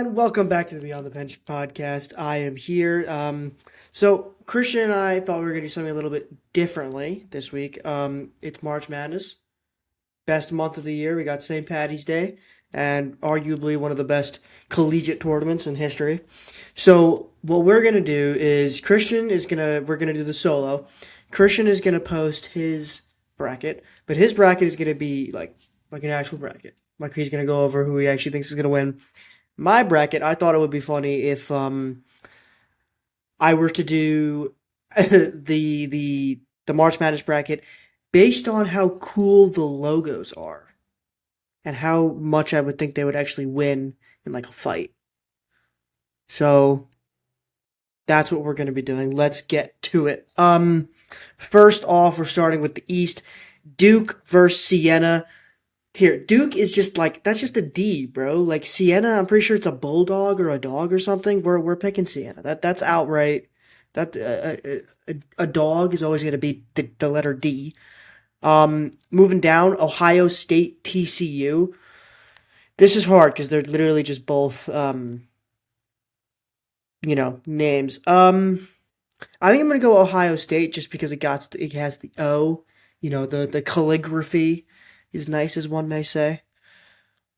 And welcome back to the Beyond the Bench podcast. I am here. So Christian and I thought we were going to do something a little bit differently this week. It's March Madness, best month of the year. We got St. Patty's Day, and arguably one of the best collegiate tournaments in history. So what we're going to do is we're going to do the solo. Christian is going to post his bracket, but his bracket is going to be like an actual bracket. Like he's going to go over who he actually thinks is going to win. My bracket, I thought it would be funny if I were to do the March Madness bracket based on how cool the logos are and how much I would think they would actually win in like a fight. So that's what we're going to be doing. Let's get to it. First off, we're starting with the East. Duke versus Siena. Here, Duke is just like, that's just a D, bro. Like Siena, I'm pretty sure it's a bulldog or a dog or something. We're picking Siena. That's outright. That a dog is always going to be the letter D. Moving down, Ohio State TCU. This is hard because they're literally just both names. I think I'm gonna go Ohio State just because it has the O. The calligraphy is nice, as one may say.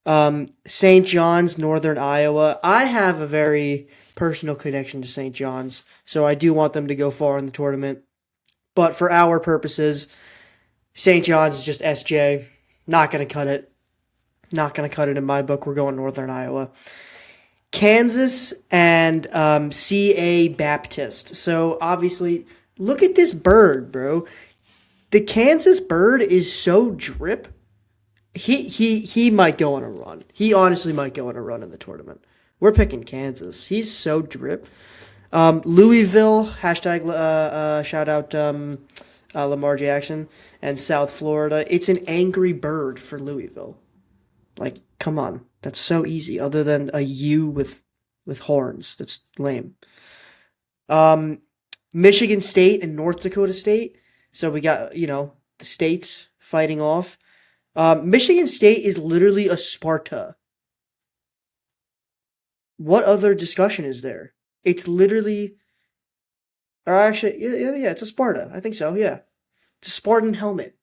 St. John's, Northern Iowa. I have a very personal connection to St. John's, so I do want them to go far in the tournament. But for our purposes, St. John's is just SJ. Not going to cut it. Not going to cut it in my book. We're going Northern Iowa. Kansas and CA Baptist. So obviously, look at this bird, bro. The Kansas bird is so drip. He might go on a run. He honestly might go on a run in the tournament. We're picking Kansas. He's so drip. Louisville, hashtag shout out Lamar Jackson, and South Florida. It's an angry bird for Louisville. Like, come on. That's so easy, other than a U with horns. That's lame. Michigan State and North Dakota State. So we got, the states fighting off. Michigan State is literally a Sparta. What other discussion is there? It's literally, or actually, yeah, it's a Sparta. I think so, yeah. It's a Spartan helmet.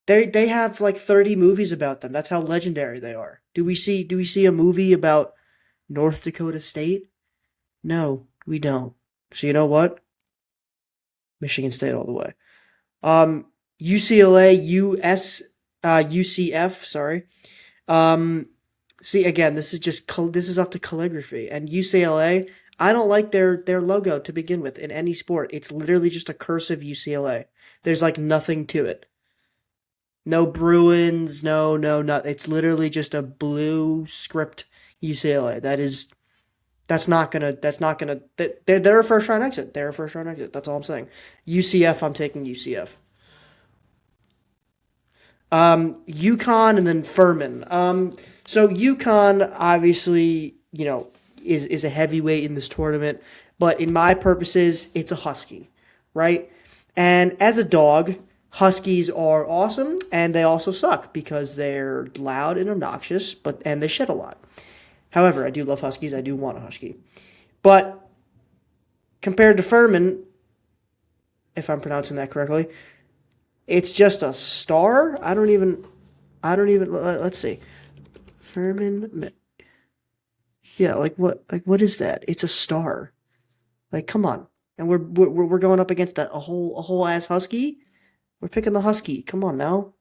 They have like 30 movies about them. That's how legendary they are. Do we see a movie about North Dakota State? No, we don't. So you know what? Michigan State all the way. UCLA, UCF, sorry. See, again, this is up to calligraphy. And UCLA, I don't like their logo to begin with in any sport. It's literally just a cursive UCLA. There's like nothing to it. No Bruins, no. It's literally just a blue script UCLA. They're a first round exit. They're a first round exit. That's all I'm saying. UCF, I'm taking UCF. UConn and then Furman. So UConn obviously, is a heavyweight in this tournament, but in my purposes, it's a Husky, right? And as a dog, Huskies are awesome, and they also suck because they're loud and obnoxious, and they shed a lot. However, I do love Huskies. I do want a Husky. But compared to Furman, if I'm pronouncing that correctly, it's just a star. I don't even, let's see. Furman, yeah, what is that? It's a star. Like, come on. And we're going up against a whole ass Husky. We're picking the Husky. Come on now.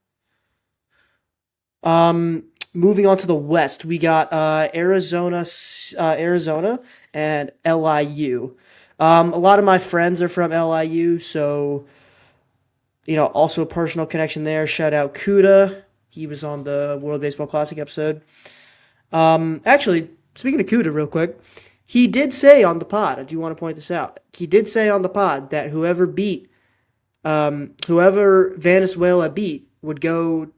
Moving on to the West, we got Arizona and LIU. A lot of my friends are from LIU, so also a personal connection there. Shout out Kuda. He was on the World Baseball Classic episode. Actually, speaking of Kuda real quick, he did say on the pod, I do want to point this out, he did say on the pod that whoever Venezuela beat would go,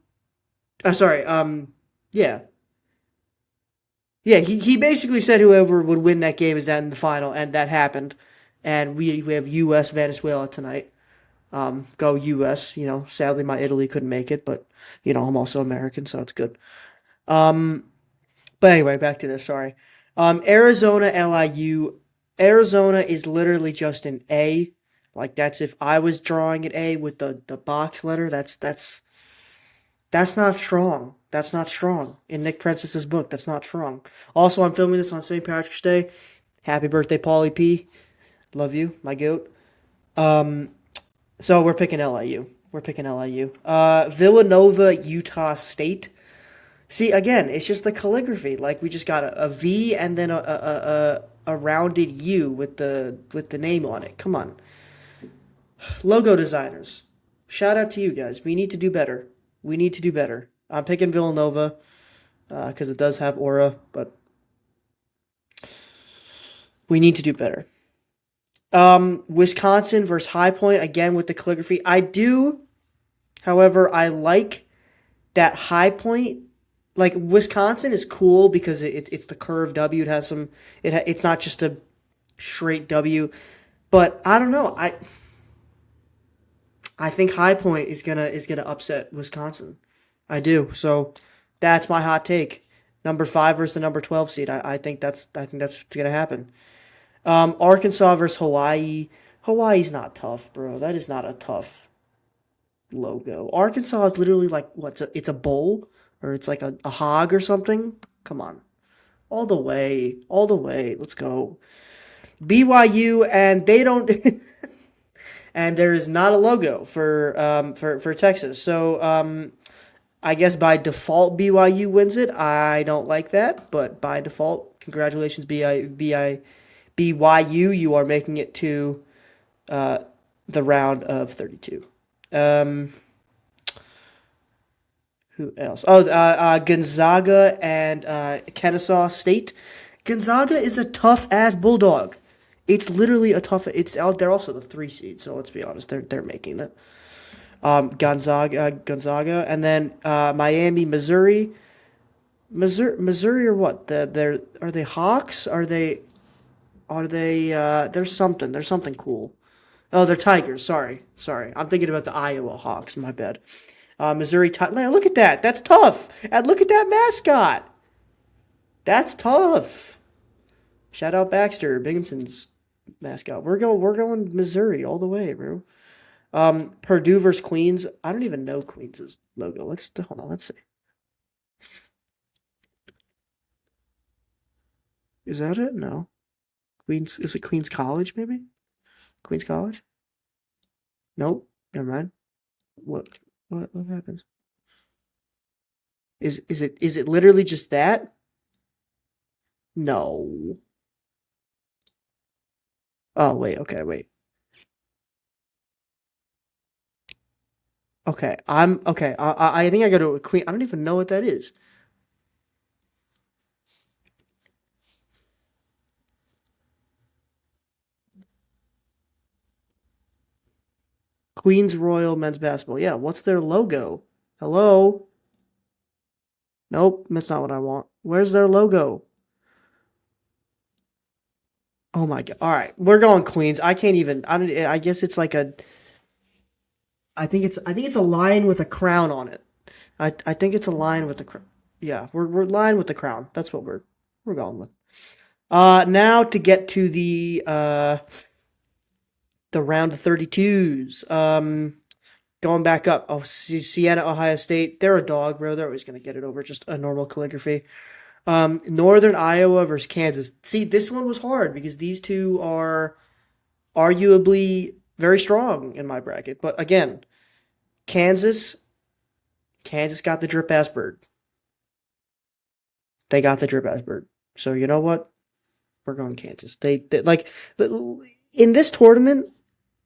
yeah. Yeah, he basically said whoever would win that game is that in the final, and that happened. And we have U.S. Venezuela tonight. Go U.S. Sadly, my Italy couldn't make it, but, I'm also American, so it's good. But anyway, back to this, sorry. Arizona LIU. Arizona is literally just an A. Like that's if I was drawing an A with the box letter. That's not strong. That's not strong. In Nick Prentice's book, that's not strong. Also, I'm filming this on St. Patrick's Day. Happy birthday, Paulie P. Love you, my goat. Um, so we're picking LIU. We're picking LIU. Villanova, Utah State. See, again, it's just the calligraphy. Like we just got a V and then a rounded U with the name on it. Come on, logo designers. Shout out to you guys. We need to do better. We need to do better. I'm picking Villanova because it does have aura, but we need to do better. Wisconsin versus High Point again with the calligraphy. I do, however, I like that High Point. Like Wisconsin is cool because it's the curved W. It has some. It's not just a straight W. But I don't know. I think High Point is gonna upset Wisconsin. I do. So that's my hot take. Number 5 versus the number 12 seed. I think that's gonna happen. Arkansas versus Hawaii. Hawaii's not tough, bro. That is not a tough logo. Arkansas is literally like what's it's a bowl or it's like a hog or something. Come on, all the way, all the way. Let's go. BYU and they don't. And there is not a logo for Texas. So I guess by default BYU wins it. I don't like that, but by default, congratulations BYU. You are making it to uh, the round of 32. Um, who else? Oh, Gonzaga and Kennesaw State. Gonzaga is a tough ass bulldog. It's literally a tough. It's out. They're also the 3 seed, so let's be honest. They're making it. Gonzaga, and then Miami, Missouri. Missouri or what? They're are they Hawks? Are they? There's something. There's something cool. Oh, they're Tigers. Sorry. I'm thinking about the Iowa Hawks. My bad. Missouri. Look at that. That's tough. And look at that mascot. That's tough. Shout out Baxter, Binghamton's mascot. We're going Missouri all the way, bro. Purdue versus Queens. I don't even know Queens' logo. Let's hold on. Let's see. Is that it? No. Queens. Is it Queens College? Maybe Queens College. Nope. Never mind. What? What happens? Is it literally just that? No. Oh wait. Okay. Wait. Okay. I'm okay. I think I go to a Queen. I don't even know what that is. Queens Royal Men's Basketball. Yeah. What's their logo? Hello. Nope. That's not what I want. Where's their logo? Oh my god. All right. We're going Queens. I can't even. I don't. I guess it's like a. I think it's a lion with a crown on it. I think it's a lion with a crown. Yeah. We're lion with the crown. That's what we're going with. Now to get to the round of 32s. Going back up. Oh, Siena, Ohio State. They're a dog, bro. They're always gonna get it over just a normal calligraphy. Northern Iowa versus Kansas. See, this one was hard because these two are arguably very strong in my bracket. But again, Kansas, Kansas got the drip ass bird. They got the drip ass bird. So you know what? We're going Kansas. They like in this tournament.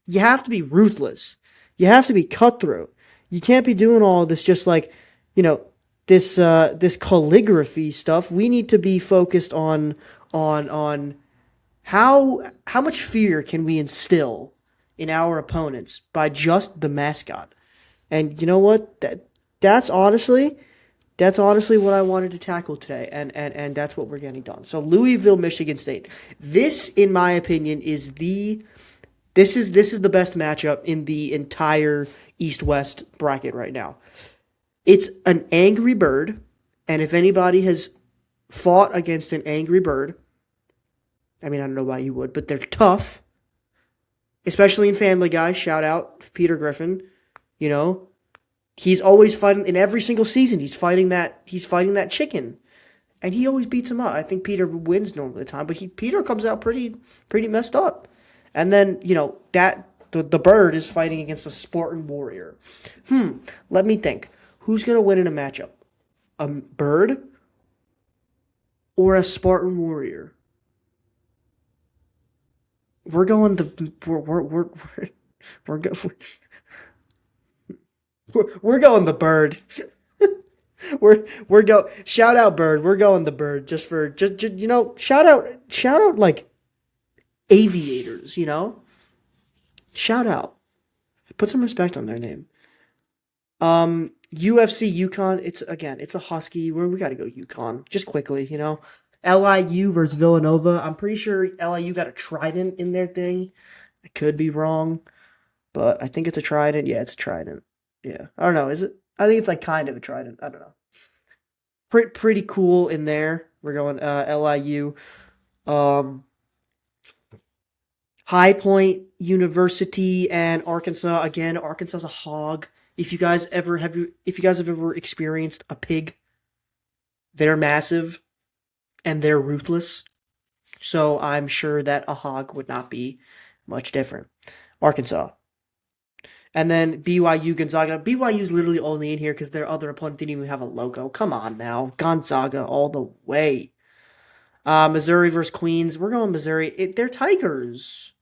You have to be ruthless. You have to be cutthroat. You can't be doing all this just like, you know, this calligraphy stuff. We need to be focused on how much fear can we instill in our opponents by just the mascot. And you know what? That's honestly that's honestly what I wanted to tackle today, and that's what we're getting done. So Louisville, Michigan State. This, in my opinion, this is the best matchup in the entire East-West bracket right now. It's an angry bird, and if anybody has fought against an angry bird. I mean, I don't know why you would, but they're tough, especially in Family Guy. Shout out Peter Griffin. You know, he's always fighting in every single season. He's fighting that chicken, and he always beats him up. I think Peter wins normally the time, but Peter comes out pretty messed up. And then that the bird is fighting against a Spartan warrior. Let me think. Who's gonna win in a matchup? A bird or a Spartan warrior? We're going the we're, go, we're going the bird. We're go shout out bird. We're going the bird just for just shout out like aviators. Shout out. Put some respect on their name. UFC Yukon. It's a Husky. Where we got to go Yukon just quickly. LIU versus Villanova. I'm pretty sure LIU got a trident in their thing. I could be wrong, but I think it's a trident. Yeah, it's a trident. Yeah, I don't know. Is it? I think it's like kind of a trident. I don't know. Pretty cool in there. We're going LIU. Um, High Point University and Arkansas. Again, Arkansas's a hog. If you guys have ever experienced a pig, they're massive and they're ruthless. So I'm sure that a hog would not be much different. Arkansas. And then BYU Gonzaga. BYU's literally only in here because their other opponent didn't even have a logo. Come on now. Gonzaga all the way. Missouri versus Queens. We're going Missouri. They're Tigers.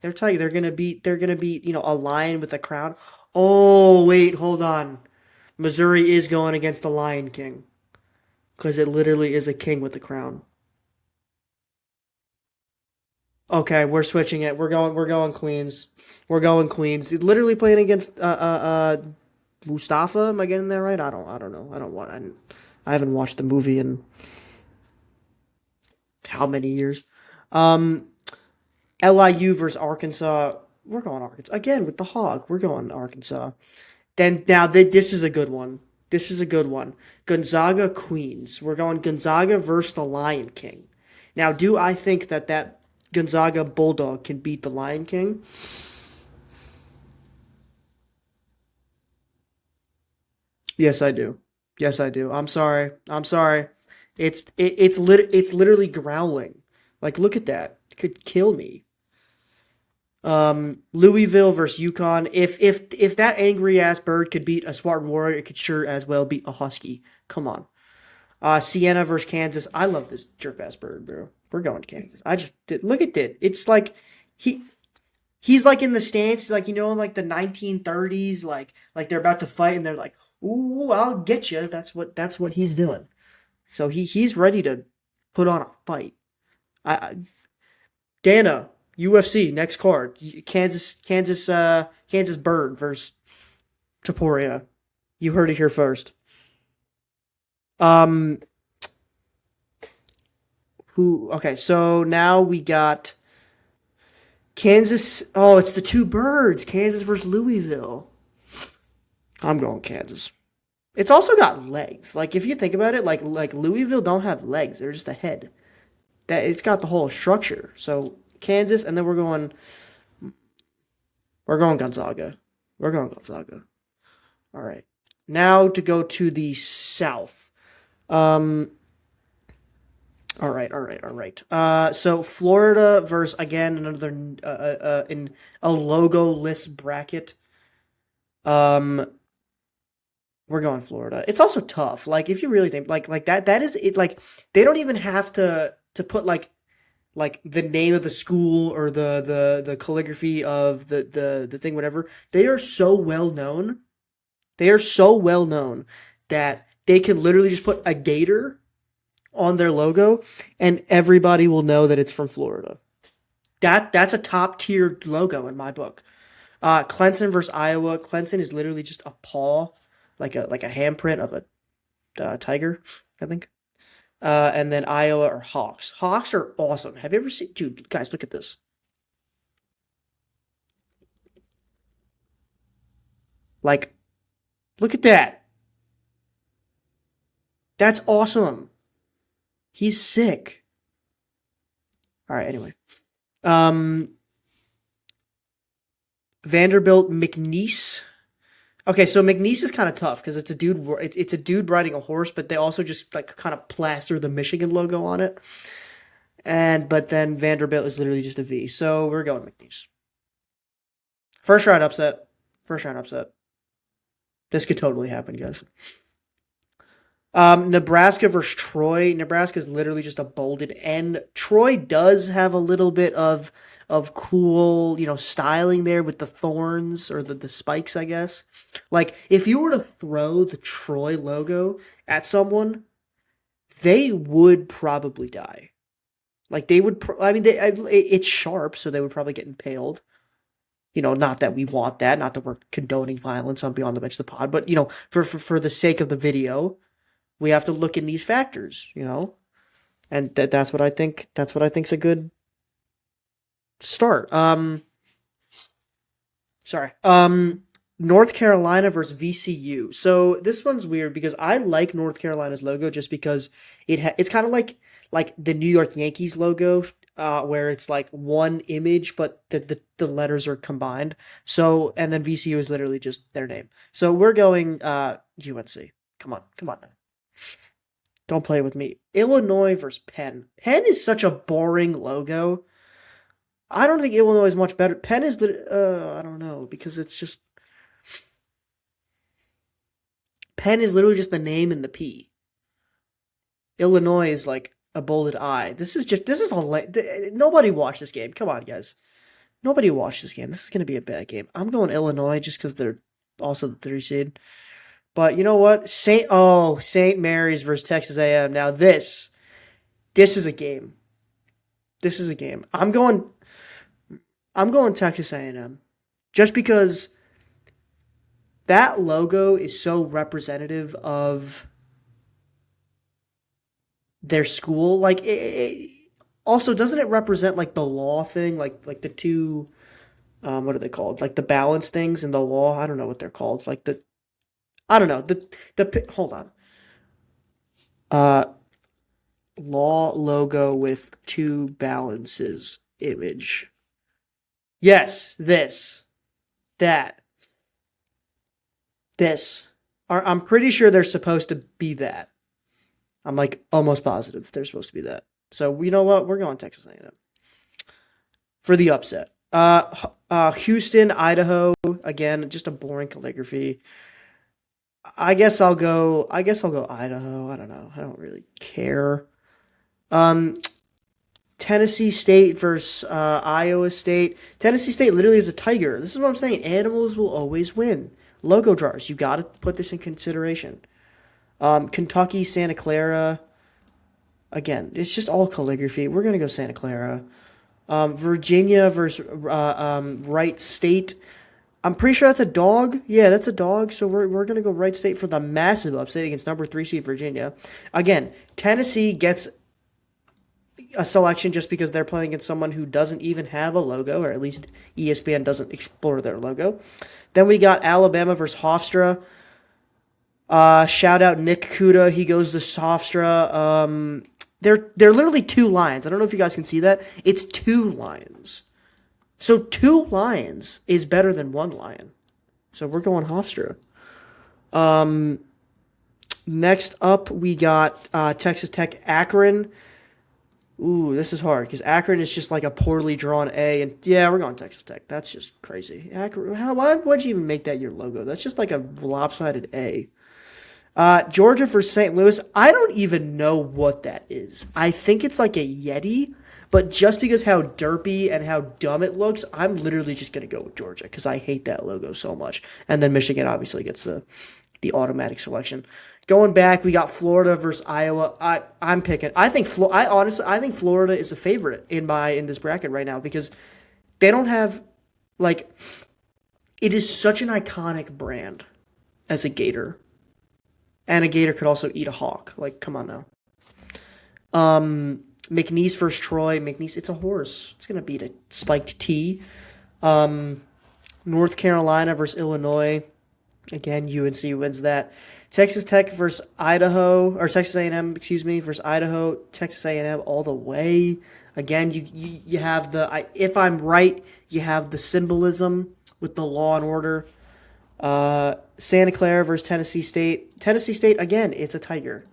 They're Tigers. They're gonna beat a lion with a crown. Oh wait, hold on. Missouri is going against the Lion King because it literally is a king with a crown. Okay, we're switching it. We're going Queens. We're going Queens. It's literally playing against Mustafa. Am I getting that right? I don't know. I haven't watched the movie in how many years. Um LIU versus Arkansas. We're going Arkansas again with the hog. We're going Arkansas. Then now this is a good one. This is a good one. Gonzaga Queens. We're going Gonzaga versus the Lion King. Now, do I think that Gonzaga Bulldog can beat the Lion King? Yes, I do. Yes, I do. I'm sorry. I'm sorry. It's literally growling. Like, look at that. It could kill me. Louisville versus Yukon. If that angry ass bird could beat a Spartan warrior, it could sure as well beat a husky. Come on. Siena versus Kansas. I love this jerk ass bird, bro. We're going to Kansas. I just did. Look at it. It's like he he's like in the stance, like in like the 1930s, like they're about to fight, and they're like, "Ooh, I'll get you." That's what he's doing. So he's ready to put on a fight. I Dana UFC next card. Kansas Bird versus Taporia. You heard it here first. Um, who? Okay, so now we got Kansas. Oh, it's the two birds. Kansas versus Louisville. I'm going Kansas. It's also got legs. Like if you think about it, like Louisville don't have legs. They're just a head. That it's got the whole structure. So Kansas, and then we're going Gonzaga. We're going Gonzaga. All right. Now to go to the South. Um, all right, all right, all right. So Florida versus again another in a logo list bracket. Um, we're going Florida. It's also tough. Like if you really think like that is it. Like they don't even have to put like the name of the school or the calligraphy of the thing whatever. They are so well known. They are so well known that they can literally just put a gator on their logo and everybody will know that it's from Florida. That's a top tier logo in my book. Clemson versus Iowa. Clemson is literally just a paw, like a handprint of a tiger, I think. And then Iowa are Hawks. Hawks are awesome. Have you ever seen? Dude, guys, look at this. Like, look at that. That's awesome. He's sick. All right, anyway. Um, Vanderbilt McNeese. Okay, so McNeese is kind of tough because it's a dude. It's a dude riding a horse, but they also just like kind of plaster the Michigan logo on it. And but then Vanderbilt is literally just a V. So we're going McNeese. First round upset. First round upset. This could totally happen, guys. Nebraska versus Troy. Nebraska is literally just a bolded N. Troy does have a little bit of cool, styling there with the thorns or the spikes, I guess. Like if you were to throw the Troy logo at someone, they would probably die. Like they would. I mean, it's sharp, so they would probably get impaled. Not that we want that, not that we're condoning violence on Beyond the Bench the Pod, but for the sake of the video, we have to look in these factors. And that's what I think. That's what I think's a good start. Sorry. North Carolina versus VCU. So this one's weird because I like North Carolina's logo just because it's kind of like the New York Yankees logo, where it's like one image but the letters are combined. So and then VCU is literally just their name. So we're going UNC. Come on now. Don't play with me. Illinois versus Penn. Penn is such a boring logo. I don't think Illinois is much better. Penn is I don't know because it's just Penn is literally just the name and the P. Illinois is like a bolded I. This is all. Nobody watched this game. Come on, guys. Nobody watched this game. This is gonna be a bad game. I'm going Illinois just because they're also the 3 seed. But you know what? St. Mary's versus Texas A&M. Now this is a game. This is a game. I'm going Texas A&M just because that logo is so representative of their school. Like, also, doesn't it represent like the law thing, like the two, what are they called? Like the balance things in the law. I don't know what they're called. It's like I don't know hold on. Uh, Law logo with two balances image. Yes, that, this. I'm pretty sure they're supposed to be that. I'm like almost positive they're supposed to be that. So you know what? We're going Texas A&M for the upset. Houston, Idaho. Again, just a boring calligraphy. I guess I'll go. Idaho. I don't know. I don't really care. Um, Tennessee State versus Iowa State. Tennessee State literally is a tiger. This is what I'm saying. Animals will always win. Logo drawers. You got to put this in consideration. Kentucky, Santa Clara. Again, it's just all calligraphy. We're gonna go Santa Clara. Virginia versus Wright State. I'm pretty sure that's a dog. Yeah, that's a dog. So we're gonna go Wright State for the massive upset against number 3 seed Virginia. Again, Tennessee gets a selection just because they're playing against someone who doesn't even have a logo, or at least ESPN doesn't explore their logo. Then we got Alabama versus Hofstra. Shout out Nick Kuda. He goes to Hofstra. They're literally 2 lions. I don't know if you guys can see that. It's 2 lions. So 2 lions is better than 1 lion. So we're going Hofstra. Next up, we got Texas Tech Akron. Ooh, this is hard because Akron is just like a poorly drawn A, and yeah, we're going Texas Tech. That's just crazy. Akron, why'd you even make that your logo? That's just like a lopsided A. Georgia for St. Louis. I don't even know what that is. I think it's like a Yeti, but just because how derpy and how dumb it looks, I'm literally just gonna go with Georgia because I hate that logo so much. And then Michigan obviously gets the automatic selection. Going back, we got Florida versus Iowa. I'm picking. I think Florida is a favorite in this bracket right now because they don't have like it is such an iconic brand as a gator. And a gator could also eat a hawk. Like, come on now. McNeese versus Troy. McNeese, it's a horse. It's gonna beat a spiked T. North Carolina versus Illinois. Again, UNC wins that. Texas Tech versus Idaho, or Texas A&M, excuse me, versus Idaho. Texas A&M all the way. Again, you have if I'm right, you have the symbolism with the law and order. Santa Clara versus Tennessee State. Tennessee State, again, it's a tiger.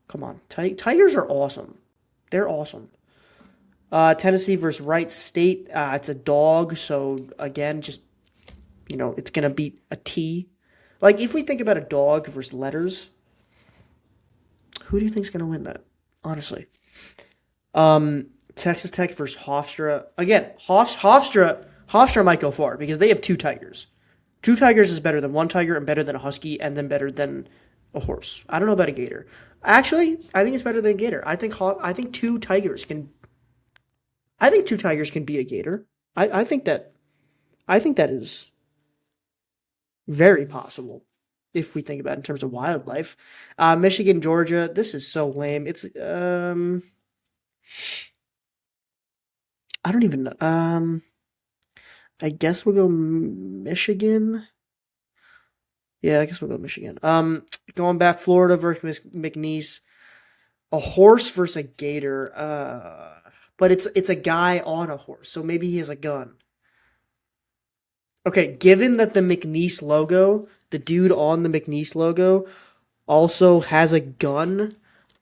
Come on. Tigers are awesome. They're awesome. Tennessee versus Wright State. It's a dog, so again, just, it's going to beat a T. Like, if we think about a dog versus letters, who do you think's going to win that? Honestly. Texas Tech versus Hofstra. Again, Hofstra might go far because they have two tigers. Two tigers is better than one tiger and better than a husky and then better than a horse. I don't know about a gator. Actually, I think it's better than a gator. I think two tigers can beat a gator. I think that is very possible if we think about it in terms of wildlife. Michigan, Georgia. This is so lame. It's I don't even know. I guess we'll go Michigan. Yeah, I guess we'll go Michigan. Going back, Florida versus McNeese. A horse versus a gator. But it's a guy on a horse, so maybe he has a gun. Okay, given that the McNeese logo, the dude on the McNeese logo, also has a gun,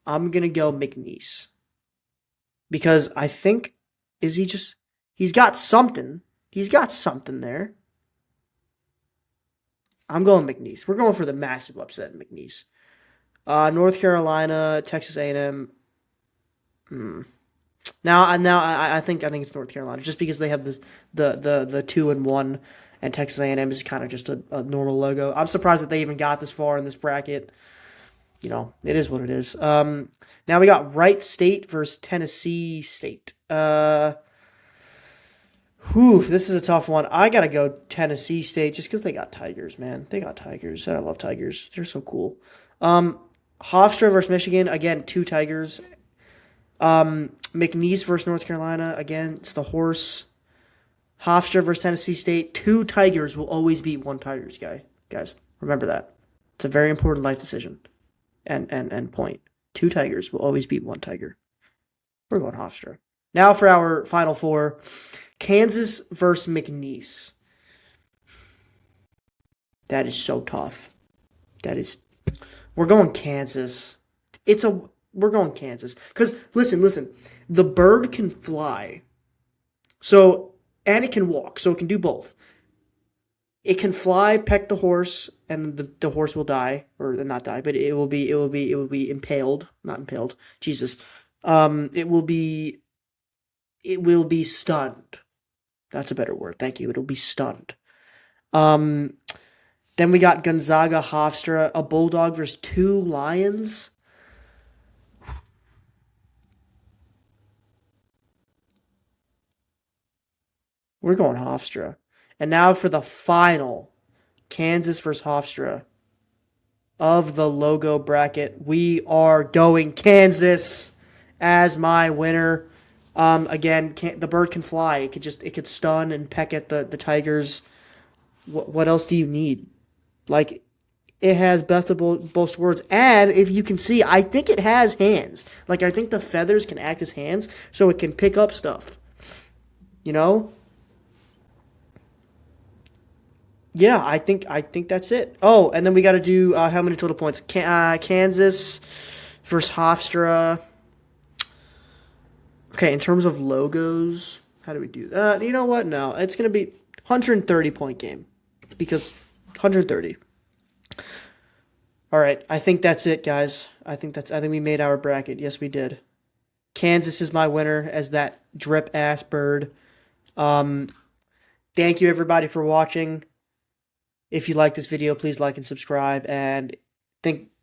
I'm gonna go McNeese. Because I think, he's got something. He's got something there. I'm going McNeese. We're going for the massive upset in McNeese. North Carolina, Texas A&M. Now, I think it's North Carolina just because they have the 2-1, and Texas A&M is kind of just a normal logo. I'm surprised that they even got this far in this bracket. It is what it is. Now we got Wright State versus Tennessee State. This is a tough one. I gotta go Tennessee State just because they got tigers, man. They got tigers. I love tigers. They're so cool. Hofstra versus Michigan. Again, two tigers. McNeese versus North Carolina. Again, it's the horse. Hofstra versus Tennessee State. Two tigers will always beat one tigers, guys. Remember that. It's a very important life decision. And point. Two tigers will always beat one tiger. We're going Hofstra. Now for our final four. Kansas versus McNeese. That is so tough. We're going Kansas. We're going Kansas. Because, listen. The bird can fly. And it can walk. So it can do both. It can fly, peck the horse, and the horse will die. Or not die, but it will be impaled. Not impaled. Jesus. It will be stunned. That's a better word. Thank you. It'll be stunned. Then we got Gonzaga, Hofstra, a bulldog versus two lions. We're going Hofstra. And now for the final, Kansas versus Hofstra of the logo bracket. We are going Kansas as my winner. Again, the bird can fly. It could stun and peck at the tigers. What else do you need? Like, it has best of both worlds. And if you can see, I think it has hands. Like, I think the feathers can act as hands, so it can pick up stuff. Yeah, I think that's it. Oh, and then we got to do how many total points? Kansas versus Hofstra. Okay, in terms of logos, how do we do that? You know what? No, it's going to be 130-point game because 130. All right, I think that's it, guys. I think we made our bracket. Yes, we did. Kansas is my winner as that drip ass bird. Thank you everybody for watching. If you like this video, please like and subscribe, and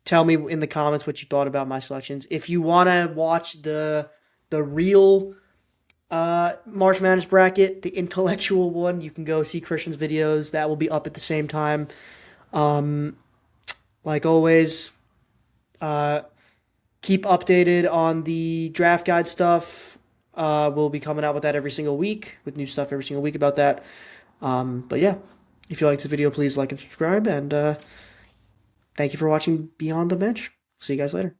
tell me in the comments what you thought about my selections. If you want to watch the real March Madness bracket, the intellectual one, you can go see Christian's videos. That will be up at the same time. Like always, keep updated on the draft guide stuff. We'll be coming out with that every single week, with new stuff every single week about that. But yeah, if you like this video, please like and subscribe, and thank you for watching Beyond the Bench. See you guys later.